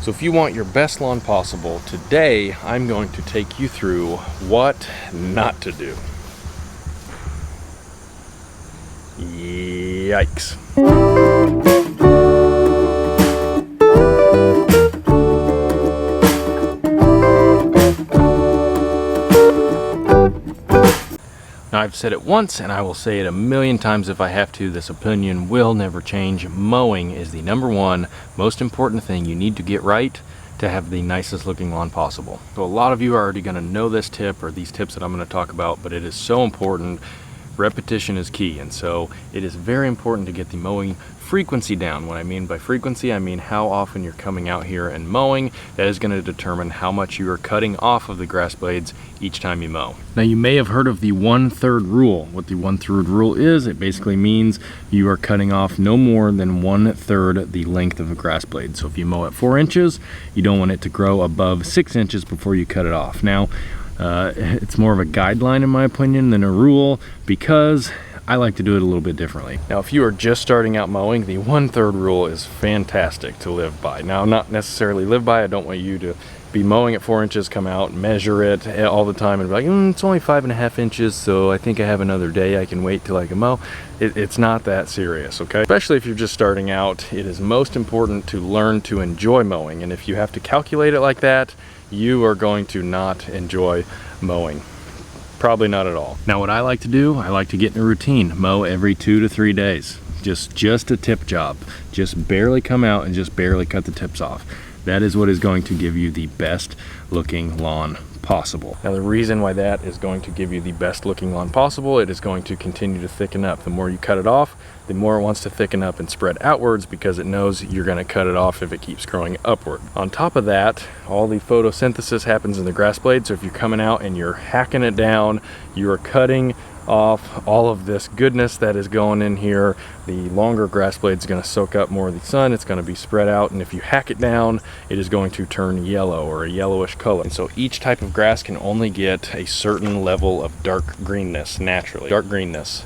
So if you want your best lawn possible, today I'm going to take you through what not to do. Yikes. Now, I've said it once and I will say it a million times if I have to. This opinion will never change. Mowing is the #1 most important thing you need to get right to have the nicest looking lawn possible. So a lot of you are already going to know this tip or these tips that I'm going to talk about, but it is so important. Repetition is key, and so it is very important to get the mowing frequency down. What I mean by frequency, I mean how often you're coming out here and mowing. That is going to determine how much you are cutting off of the grass blades each time you mow. Now, you may have heard of the 1/3 rule. What the 1/3 rule is, it basically means you are cutting off no more than 1/3 the length of a grass blade. So if you mow at 4 inches, you don't want it to grow above 6 inches before you cut it off. Now, it's more of a guideline in my opinion than a rule, because I like to do it a little bit differently. Now, if you are just starting out mowing, the 1/3 rule is fantastic to live by. Now, not necessarily live by. I don't want you to be mowing at 4 inches, come out, measure it all the time and be like, it's only 5.5 inches, so I think I have another day, I can wait till I can mow. It's not that serious, okay? Especially if you're just starting out, it is most important to learn to enjoy mowing. And if you have to calculate it like that, you are going to not enjoy mowing. Probably not at all. Now, what I like to do, I like to get in a routine. Mow every 2 to 3 days. Just a tip job. Just barely come out and just barely cut the tips off. That is what is going to give you the best looking lawn possible. Now, the reason why that is going to give you the best looking lawn possible, it is going to continue to thicken up. The more you cut it off, the more it wants to thicken up and spread outwards, because it knows you're going to cut it off if it keeps growing upward. On top of that, all the photosynthesis happens in the grass blade. So if you're coming out and you're hacking it down, you are cutting off all of this goodness that is going in here. The longer grass blade is going to soak up more of the sun. It's going to be spread out, and if you hack it down, it is going to turn yellow or a yellowish color. And so each type of grass can only get a certain level of dark greenness naturally. Dark greenness.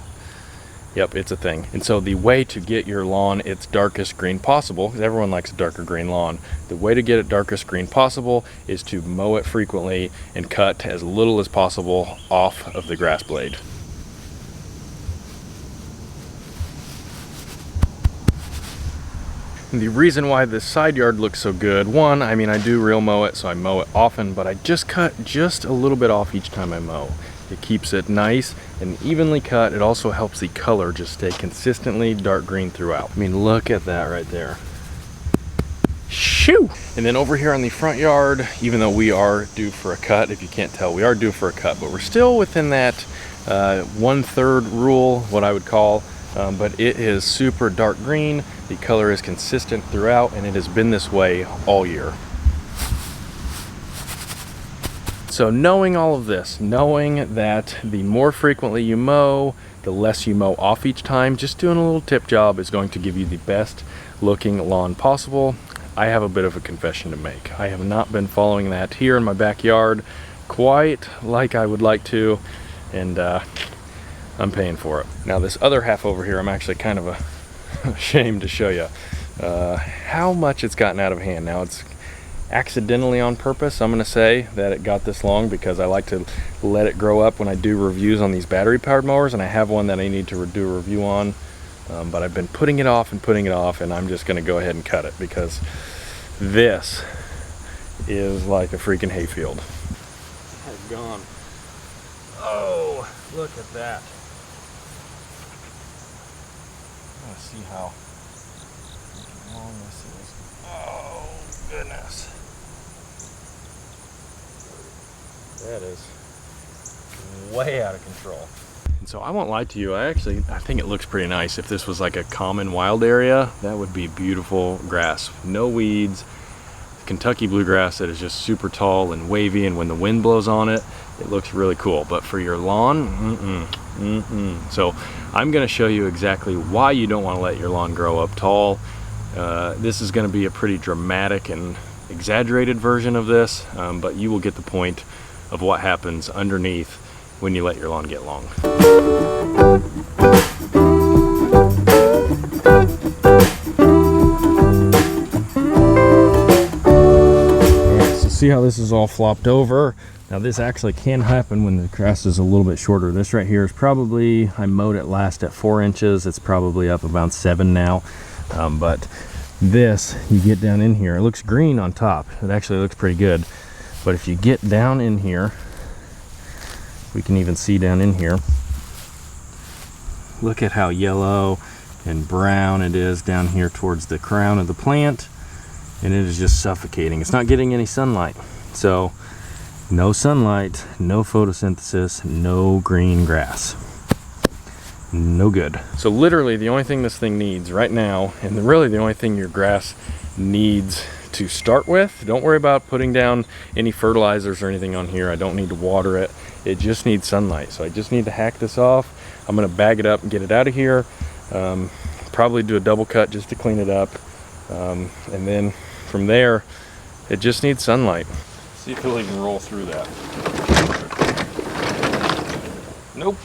Yep, it's a thing. And so the way to get your lawn its darkest green possible, because everyone likes a darker green lawn, the way to get it darkest green possible is to mow it frequently and cut as little as possible off of the grass blade. The reason why this side yard looks so good, one, I mean, I do real mow it, so I mow it often, but I just cut just a little bit off each time I mow. It keeps it nice and evenly cut. It also helps the color just stay consistently dark green throughout. I mean, look at that right there. Shoo! And then over here on the front yard, even though we are due for a cut, if you can't tell, we are due for a cut, but we're still within that 1/3 rule, what I would call. But it is super dark green. The color is consistent throughout, and it has been this way all year. So knowing all of this, knowing that the more frequently you mow, the less you mow off each time, just doing a little tip job is going to give you the best looking lawn possible. I have a bit of a confession to make. I have not been following that here in my backyard quite like I would like to, and I'm paying for it. Now, this other half over here, I'm actually kind of ashamed to show you how much it's gotten out of hand. Now, it's accidentally on purpose. I'm going to say that it got this long because I like to let it grow up when I do reviews on these battery powered mowers, and I have one that I need to do a review on, but I've been putting it off, and I'm just going to go ahead and cut it because this is like a freaking hayfield. It's gone. Oh, look at that. Let's see how long this is. Oh, goodness. That is way out of control. And so I won't lie to you, I think it looks pretty nice. If this was like a common wild area, that would be beautiful grass. No weeds. Kentucky bluegrass that is just super tall and wavy, and when the wind blows on it, it looks really cool. But for your lawn, So I'm going to show you exactly why you don't want to let your lawn grow up tall. This is going to be a pretty dramatic and exaggerated version of this, but you will get the point of what happens underneath when you let your lawn get long. see how this is all flopped over? Now this actually can happen when the grass is a little bit shorter. This right here is probably, I mowed it last at 4 inches. It's probably up about 7 now. But this, you get down in here, it looks green on top. It actually looks pretty good. But if you get down in here, we can even see down in here, look at how yellow and brown it is down here towards the crown of the plant, and it is just suffocating. It's not getting any sunlight. So no sunlight, no photosynthesis, no green grass. No good. So literally the only thing this thing needs right now, and really the only thing your grass needs to start with, don't worry about putting down any fertilizers or anything on here. I don't need to water it. It just needs sunlight. So I just need to hack this off. I'm gonna bag it up and get it out of here. Probably do a double cut just to clean it up. And then from there, it just needs sunlight. See if it'll even roll through that. Nope.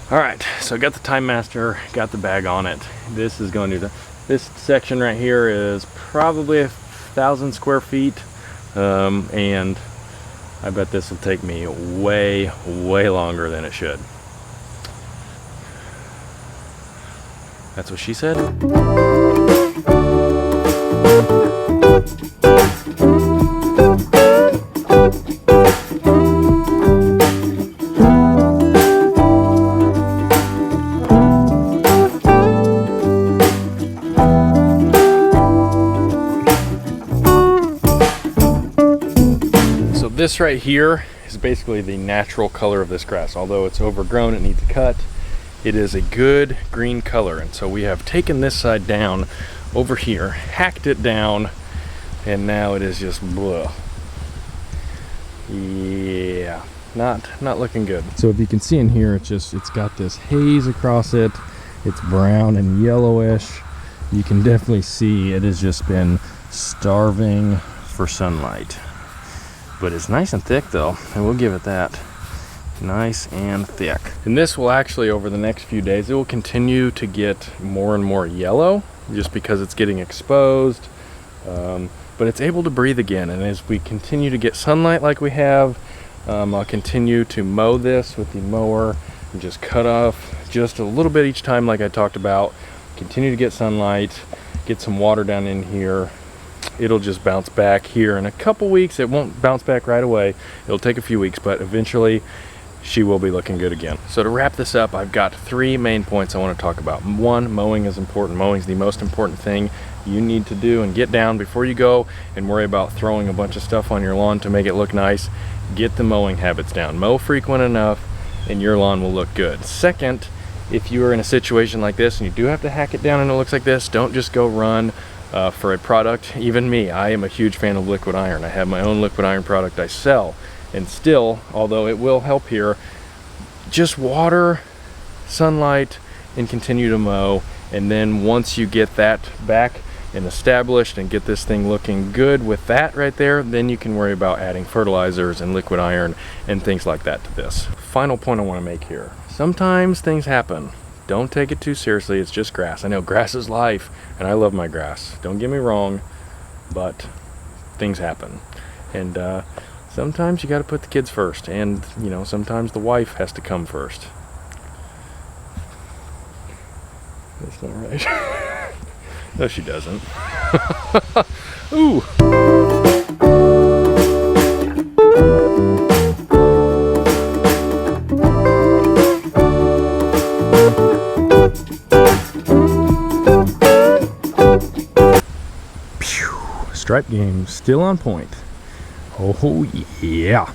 All right, so I got the Time Master, got the bag on it. This is going to, this section right here is probably 1,000 square feet. And I bet this will take me way, way longer than it should. That's what she said. This right here is basically the natural color of this grass. Although it's overgrown, it needs a cut. It is a good green color, and so we have taken this side down over here, hacked it down, and now it is just blah. Yeah, not looking good. So if you can see in here, it's got this haze across it. It's brown and yellowish. You can definitely see it has just been starving for sunlight. But it's nice and thick though, and we'll give it that. Nice and thick. And this will actually, over the next few days, it will continue to get more and more yellow just because it's getting exposed. But it's able to breathe again, and as we continue to get sunlight like we have, I'll continue to mow this with the mower and just cut off just a little bit each time like I talked about. Continue to get sunlight, get some water down in here. It'll just bounce back here in a couple weeks. It won't bounce back right away. It'll take a few weeks, but eventually she will be looking good again. So to wrap this up, I've got 3 main points I want to talk about. 1, mowing is important. Mowing is the most important thing you need to do and get down before you go and worry about throwing a bunch of stuff on your lawn to make it look nice. Get the mowing habits down. Mow frequent enough and your lawn will look good. Second, if you are in a situation like this and you do have to hack it down and it looks like this, don't just go run for a product. Even me, I am a huge fan of liquid iron. I have my own liquid iron product I sell, and still, although it will help here, just water, sunlight, and continue to mow. And then once you get that back and established and get this thing looking good with that right there, then you can worry about adding fertilizers and liquid iron and things like that to this. Final point I want to make here. Sometimes things happen. Don't take it too seriously. It's just grass. I know grass is life, and I love my grass. Don't get me wrong, but things happen. And sometimes you got to put the kids first, and you know, sometimes the wife has to come first. That's not right. No, she doesn't. Ooh. Stripe game still on point. Oh yeah.